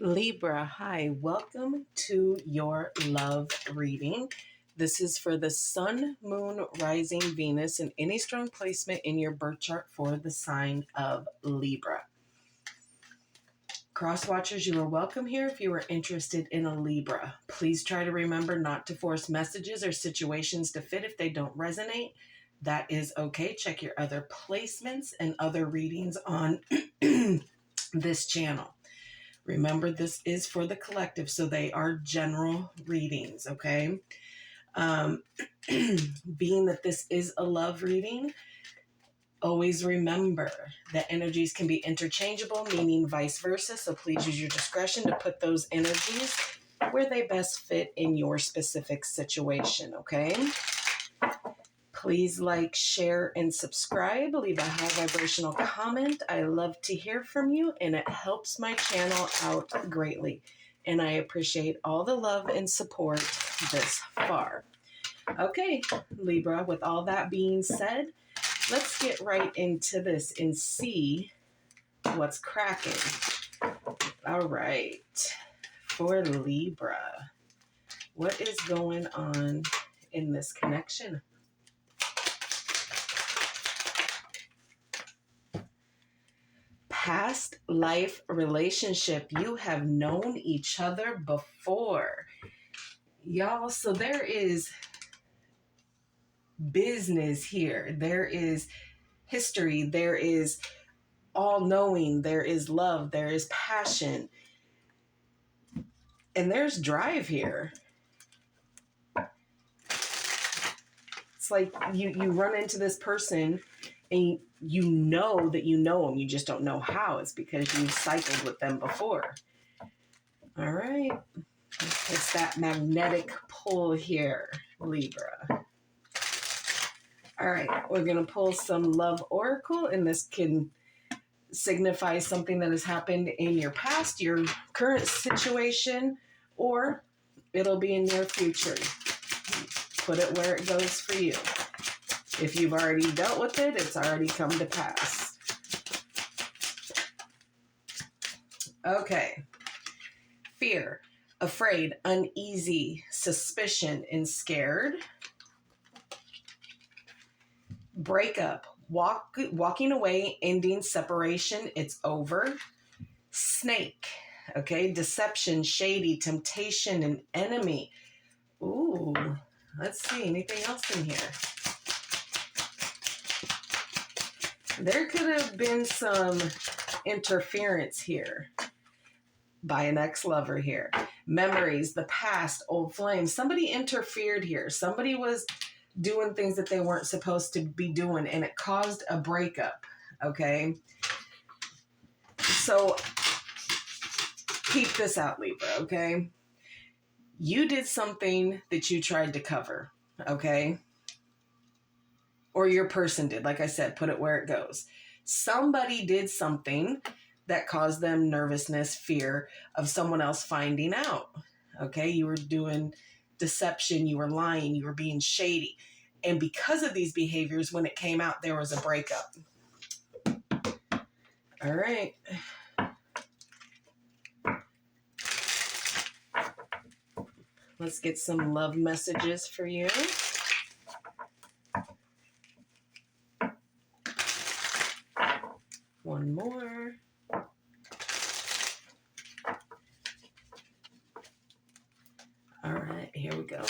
Libra, hi, welcome to your love reading. This is for the Sun, Moon, Rising, Venus, and any strong placement in your birth chart for the sign of Libra. Crosswatchers, you are welcome here if you are interested in a Libra. Please try to remember not to force messages or situations to fit if they don't resonate. That is okay. Check your other placements and other readings on this channel. Remember, this is for the collective, so they are general readings, okay? Being that this is a love reading, always remember that energies can be interchangeable, meaning vice versa, so please use your discretion to put those energies where they best fit in your specific situation, okay? Please like, share, and subscribe. Leave a high vibrational comment. I love to hear from you, and it helps my channel out greatly. And I appreciate all the love and support this far. Okay, Libra, with all that being said, let's get right into this and see what's cracking. All right, for Libra, what is going on in this connection? Past life relationship. You have known each other before. Y'all, so there is business here. There is history. There is all-knowing. There is love. There is passion. And there's drive here. It's like you run into this person and you know that you know them. You just don't know how. It's because you've cycled with them before. All right. It's that magnetic pull here, Libra. All right. We're going to pull some love oracle, and this can signify something that has happened in your past, your current situation, or it'll be in your future. Put it where it goes for you. If you've already dealt with it, it's already come to pass. Okay. Fear, afraid, uneasy, suspicion, and scared. Breakup, walking away, ending, separation, it's over. Snake, okay, deception, shady, temptation, and enemy. Ooh, let's see, anything else in here? There could have been some interference here by an ex-lover here. Memories, the past, old flames. Somebody interfered here. Somebody was doing things that they weren't supposed to be doing, and it caused a breakup, okay? So keep this out, Libra, okay? You did something that you tried to cover, okay? Or your person did. Like I said, put it where it goes. Somebody did something that caused them nervousness, fear of someone else finding out. Okay, you were doing deception, you were lying, you were being shady. And because of these behaviors, when it came out, there was a breakup. All right. Let's get some love messages for you. One more. All right, here we go.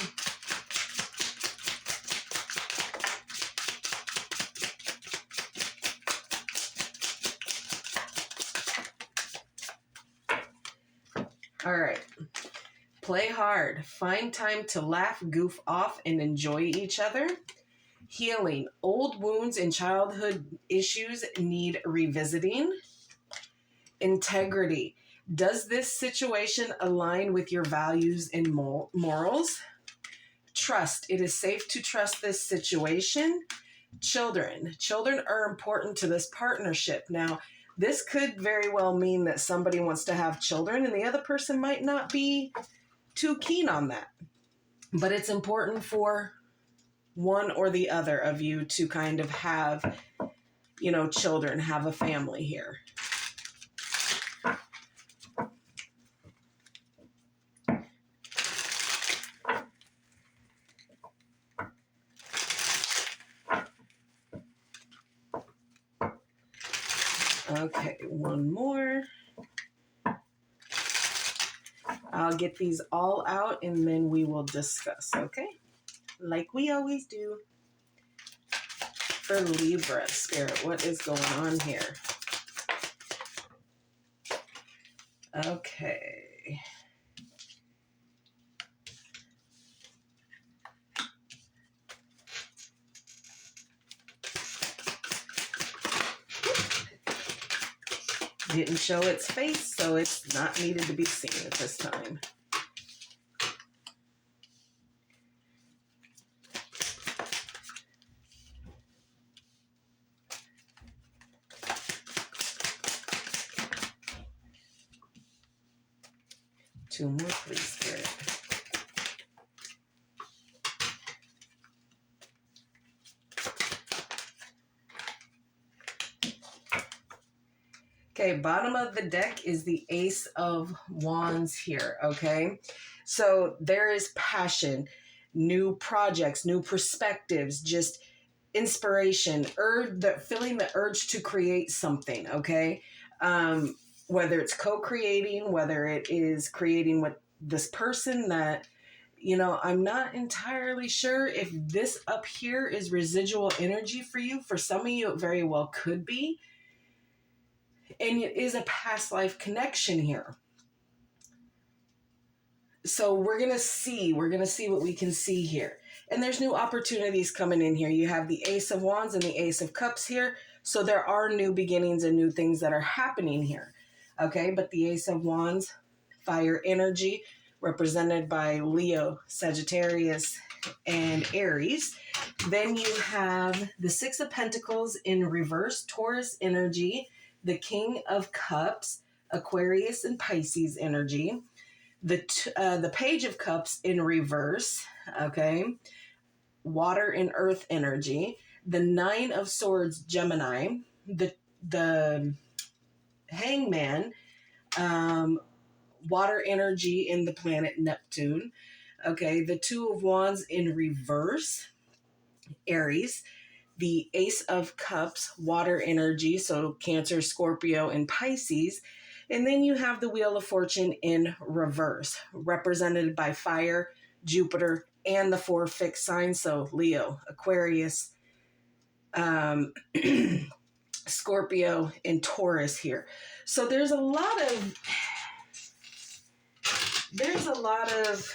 All right. Play hard. Find time to laugh, goof off, and enjoy each other. Healing. Old wounds and childhood issues need revisiting. Integrity. Does this situation align with your values and morals? Trust. It is safe to trust this situation. Children. Children are important to this partnership. Now, this could very well mean that somebody wants to have children and the other person might not be too keen on that. But it's important for one or the other of you to kind of have, children, have a family here. Okay, one more. I'll get these all out and then we will discuss, okay? Like we always do. For Libra, Spirit, what is going on here? Okay. Didn't show its face, so it's not needed to be seen at this time. Two more, please, Spirit. Okay, bottom of the deck is the Ace of Wands here, okay? So there is passion, new projects, new perspectives, just inspiration, feeling the urge to create something, okay? Whether it's co-creating, whether it is creating with this person that, you know, I'm not entirely sure if this up here is residual energy for you. For some of you, it very well could be. And it is a past life connection here. So we're going to see what we can see here. And there's new opportunities coming in here. You have the Ace of Wands and the Ace of Cups here. So there are new beginnings and new things that are happening here. Okay, but the Ace of Wands, fire energy, represented by Leo, Sagittarius, and Aries. Then you have the Six of Pentacles in reverse, Taurus energy, the King of Cups, Aquarius and Pisces energy, the Page of Cups in reverse, okay, water and earth energy, the Nine of Swords, Gemini, the Hangman, water energy in the planet Neptune, okay, the Two of Wands in reverse, Aries, the Ace of Cups, water energy, so Cancer, Scorpio, and Pisces. And then you have the Wheel of Fortune in reverse, represented by fire, Jupiter, and the four fixed signs, so Leo, Aquarius, Scorpio, and Taurus here. So there's a lot of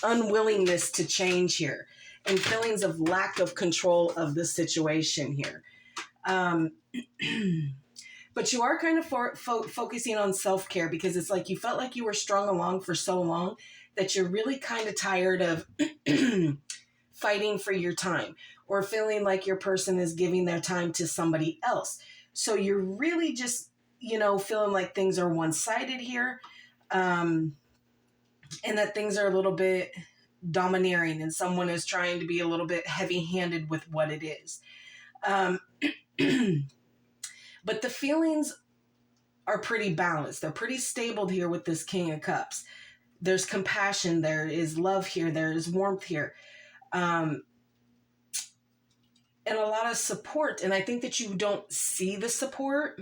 unwillingness to change here and feelings of lack of control of the situation here. But you are kind of focusing on self-care because it's like you felt like you were strung along for so long that you're really kind of tired of fighting for your time or feeling like your person is giving their time to somebody else. So you're really just, you know, feeling like things are one-sided here, and that things are a little bit domineering and someone is trying to be a little bit heavy-handed with what it is. But the feelings are pretty balanced. They're pretty stable here with this King of Cups. There's compassion. There is love here. There is warmth here. And a lot of support. And I think that you don't see the support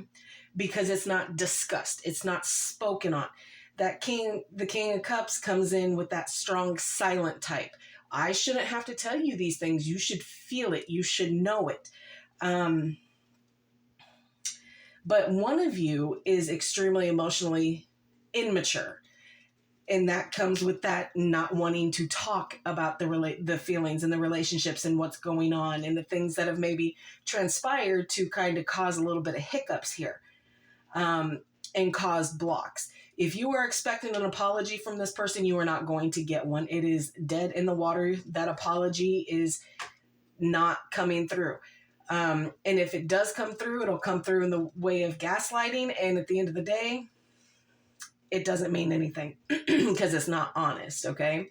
because it's not discussed. It's not spoken on. The King of Cups comes in with that strong silent type. I shouldn't have to tell you these things. You should feel it. You should know it. But one of you is extremely emotionally immature. And that comes with that not wanting to talk about the feelings and the relationships and what's going on and the things that have maybe transpired to kind of cause a little bit of hiccups here, and cause blocks. If you are expecting an apology from this person, you are not going to get one. It is dead in the water. That apology is not coming through. And if it does come through, it'll come through in the way of gaslighting. And at the end of the day, it doesn't mean anything because it's not honest, okay?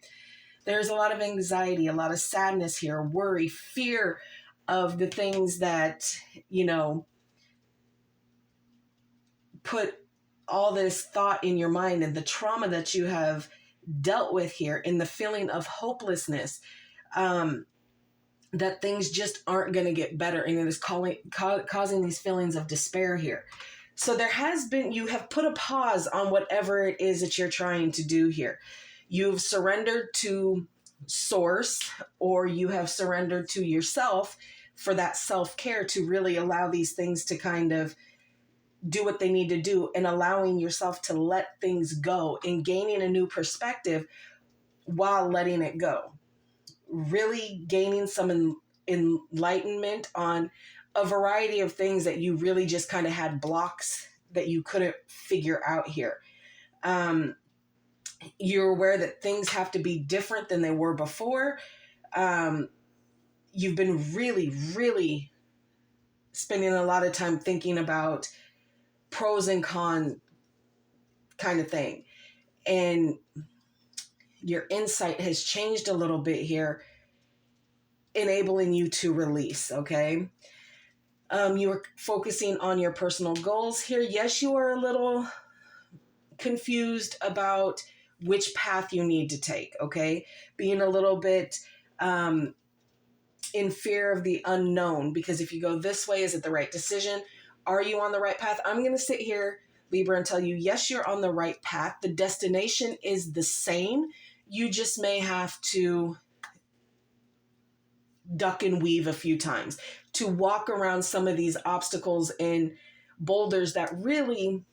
There's a lot of anxiety, a lot of sadness here, worry, fear of the things that, you know, put all this thought in your mind and the trauma that you have dealt with here and the feeling of hopelessness. that things just aren't going to get better, and it is causing these feelings of despair here. So you have put a pause on whatever it is that you're trying to do here. You've surrendered to source, or you have surrendered to yourself for that self-care to really allow these things to kind of do what they need to do, and allowing yourself to let things go and gaining a new perspective while letting it go. Really gaining some enlightenment on a variety of things that you really just kind of had blocks that you couldn't figure out here. You're aware that things have to be different than they were before. You've been really, really spending a lot of time thinking about pros and cons kind of thing. And your insight has changed a little bit here, enabling you to release, okay? You are focusing on your personal goals here. Yes, you are a little confused about which path you need to take, okay? Being a little bit in fear of the unknown, because if you go this way, is it the right decision? Are you on the right path? I'm going to sit here, Libra, and tell you, yes, you're on the right path. The destination is the same. You just may have to duck and weave a few times to walk around some of these obstacles and boulders that really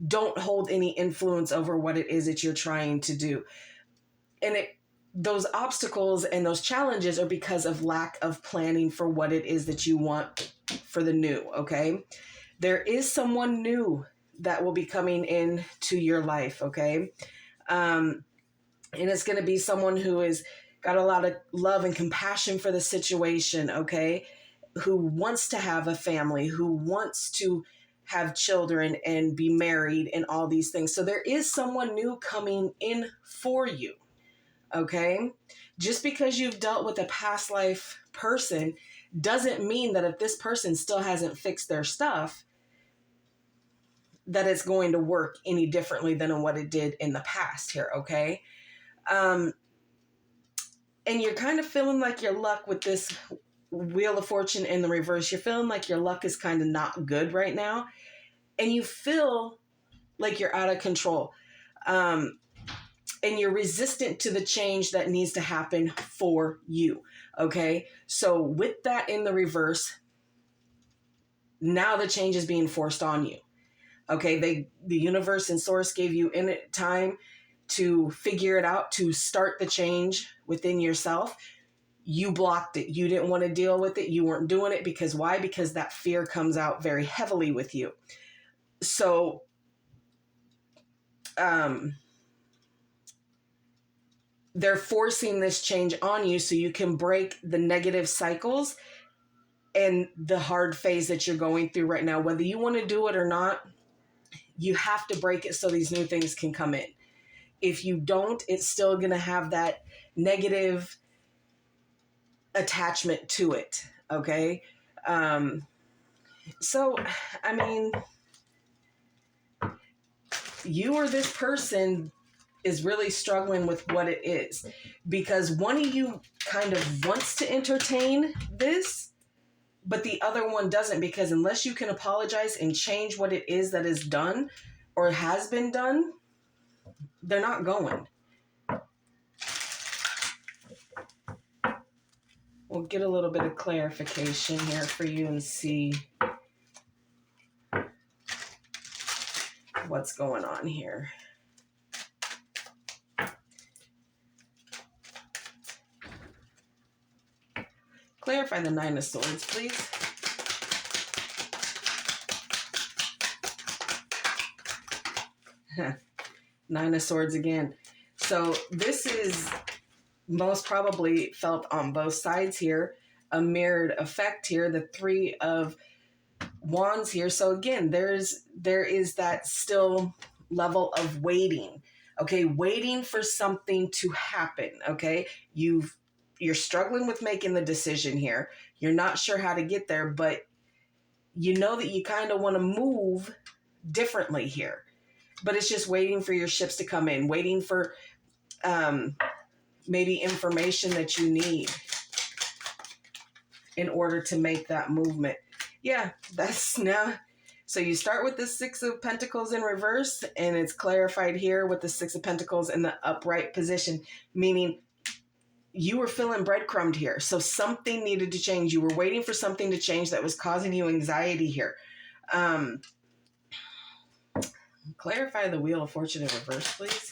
don't hold any influence over what it is that you're trying to do. And those obstacles and those challenges are because of lack of planning for what it is that you want for the new, okay? There is someone new that will be coming into your life, okay? And it's going to be someone who is got a lot of love and compassion for the situation, okay? Who wants to have a family, who wants to have children and be married and all these things. So there is someone new coming in for you, okay? Just because you've dealt with a past life person doesn't mean that if this person still hasn't fixed their stuff, that it's going to work any differently than what it did in the past here, okay? And you're kind of feeling like your luck with this Wheel of Fortune in the reverse. You're feeling like your luck is kind of not good right now. And you feel like you're out of control. And you're resistant to the change that needs to happen for you. Okay? So with that in the reverse, now the change is being forced on you. Okay? The universe and source gave you time to figure it out, to start the change within yourself. You blocked it. You didn't want to deal with it. You weren't doing it because why? Because that fear comes out very heavily with you. So, they're forcing this change on you so you can break the negative cycles and the hard phase that you're going through right now. Whether you want to do it or not, you have to break it so these new things can come in. If you don't, it's still going to have that negative attachment to it. Okay. So, I mean, you or this person is really struggling with what it is, because one of you kind of wants to entertain this, but the other one doesn't, because unless you can apologize and change what it is that is done or has been done, they're not going. We'll get a little bit of clarification here for you and see what's going on here. Clarify the Nine of Swords, please. Nine of Swords again. So this is most probably felt on both sides here. A mirrored effect here. The Three of Wands here. So again, there is that still level of waiting. Okay, waiting for something to happen. Okay, you're struggling with making the decision here. You're not sure how to get there, but you know that you kind of want to move differently here. But it's just waiting for your ships to come in, waiting for maybe information that you need. in order to make that movement. Yeah, that's now. So you start with the Six of Pentacles in reverse, and it's clarified here with the Six of Pentacles in the upright position, meaning you were feeling breadcrumbed here. So something needed to change. You were waiting for something to change that was causing you anxiety here. Clarify the Wheel of Fortune in reverse, please.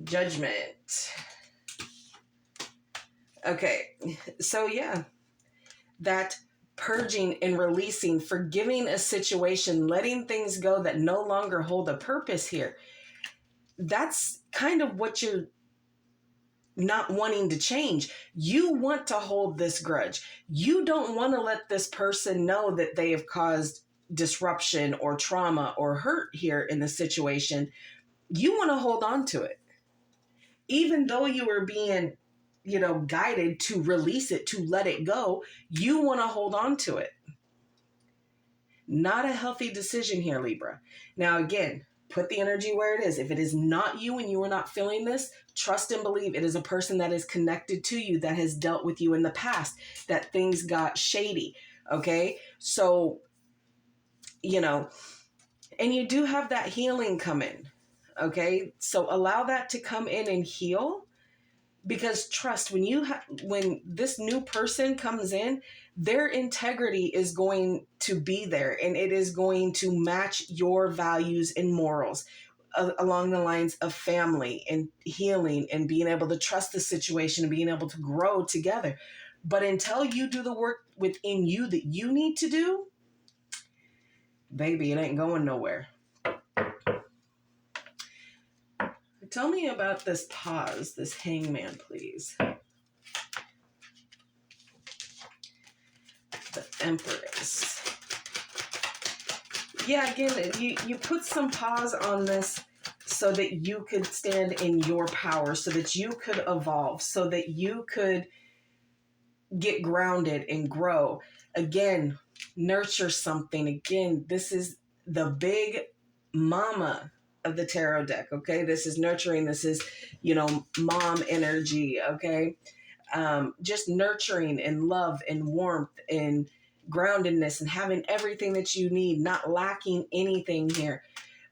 Judgment. Okay, so yeah, that purging and releasing, forgiving a situation, letting things go that no longer hold a purpose here. That's kind of what you're not wanting to change. You want to hold this grudge. You don't want to let this person know that they have caused disruption or trauma or hurt here in the situation. You want to hold on to it. Even though you were being, guided to release it, to let it go, you want to hold on to it. Not a healthy decision here, Libra. Now, again, put the energy where it is. If it is not you and you are not feeling this, trust and believe it is a person that is connected to you, that has dealt with you in the past, that things got shady. Okay? So, and you do have that healing coming. Okay? So allow that to come in and heal. Because trust, when this new person comes in, their integrity is going to be there, and it is going to match your values and morals along the lines of family and healing and being able to trust the situation and being able to grow together. But until you do the work within you that you need to do, baby, it ain't going nowhere. Tell me about this pause, this Hangman, please. The Empress. Yeah, again, you put some pause on this so that you could stand in your power, so that you could evolve, so that you could get grounded and grow. Again, nurture something. Again, this is the big mama of the tarot deck, okay? This is nurturing. This is, mom energy, okay? Just nurturing and love and warmth and groundedness and having everything that you need, not lacking anything here.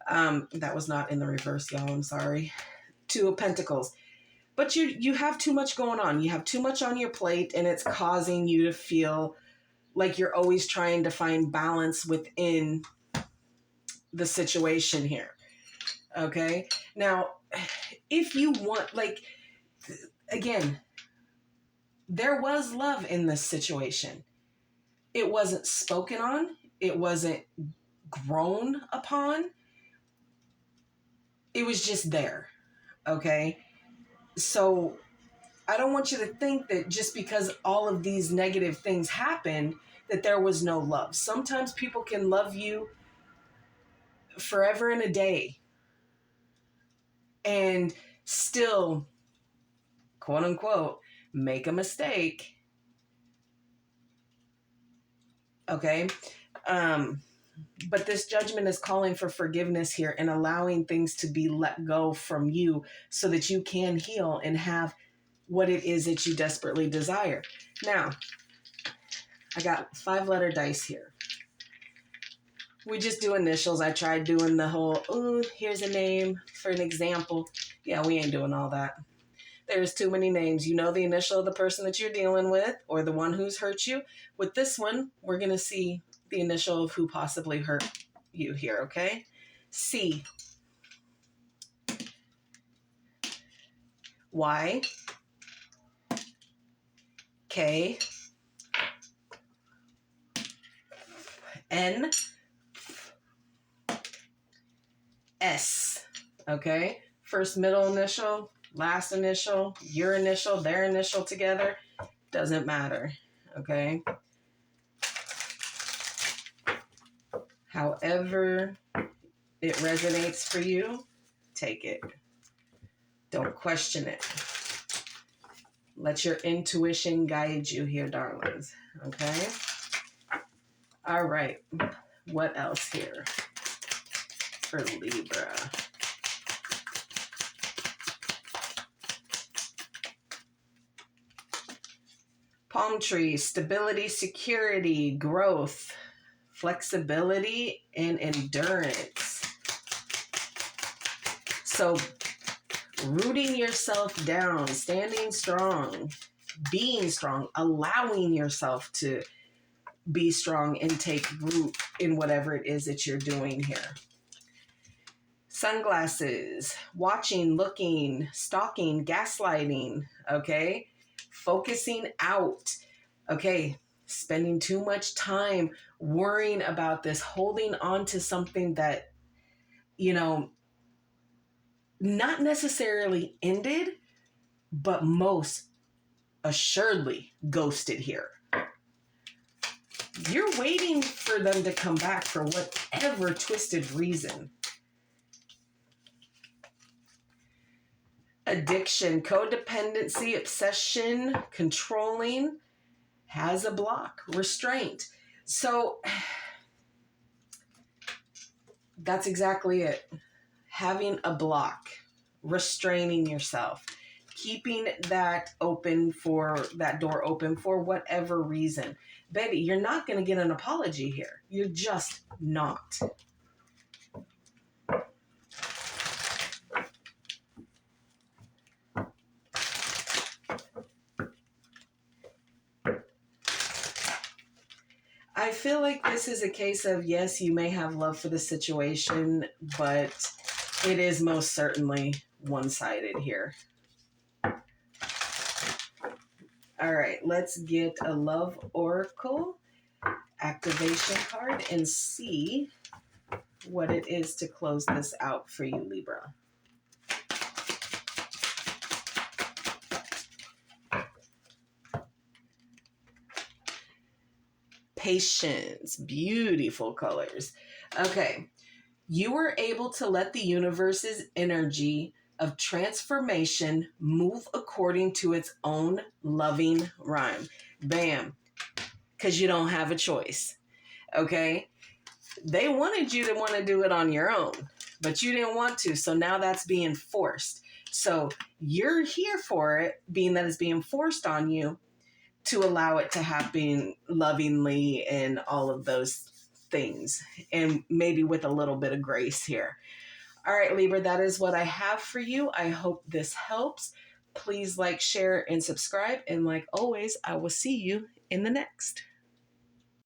That was not in the reverse, y'all. I'm sorry. Two of Pentacles. But you have too much going on. You have too much on your plate, and it's causing you to feel like you're always trying to find balance within the situation here. Okay? Now, if you want, again, there was love in this situation. It wasn't spoken on. It wasn't grown upon. It was just there. Okay? So I don't want you to think that just because all of these negative things happened, that there was no love. Sometimes people can love you forever and a day and still, quote unquote, make a mistake. Okay? But this judgment is calling for forgiveness here and allowing things to be let go from you so that you can heal and have what it is that you desperately desire. Now, I got 5-letter dice here. We just do initials. I tried doing the whole, here's a name for an example. Yeah, we ain't doing all that. There's too many names. You know the initial of the person that you're dealing with or the one who's hurt you. With this one, we're going to see the initial of who possibly hurt you here, okay? C. Y. K. N. S. Okay? First, middle initial, last initial, your initial, their initial together. Doesn't matter. Okay? However it resonates for you, take it. Don't question it. Let your intuition guide you here, darlings. Okay? All right. What else here for Libra? Palm tree, stability, security, growth, flexibility, and endurance. So rooting yourself down, standing strong, being strong, allowing yourself to be strong and take root in whatever it is that you're doing here. Sunglasses, watching, looking, stalking, gaslighting, okay? Focusing out, okay? Spending too much time worrying about this, holding on to something that, you know, not necessarily ended, but most assuredly ghosted here. You're waiting for them to come back for whatever twisted reason. Addiction, codependency, obsession, controlling, has a block, restraint. So that's exactly it. Having a block, restraining yourself, keeping that door open for whatever reason. Baby, you're not going to get an apology here. You're just not. I feel like this is a case of, yes, you may have love for the situation, but it is most certainly one-sided here. All right, let's get a love oracle activation card and see what it is to close this out for you, Libra. Patience, beautiful colors. Okay, you were able to let the universe's energy of transformation move according to its own loving rhyme. Bam, because you don't have a choice. Okay, they wanted you to want to do it on your own, but you didn't want to, so now that's being forced. So you're here for it, being that it's being forced on you, to allow it to happen lovingly and all of those things, and maybe with a little bit of grace here. All right, Libra, that is what I have for you. I hope this helps. Please like, share, and subscribe. And like always, I will see you in the next.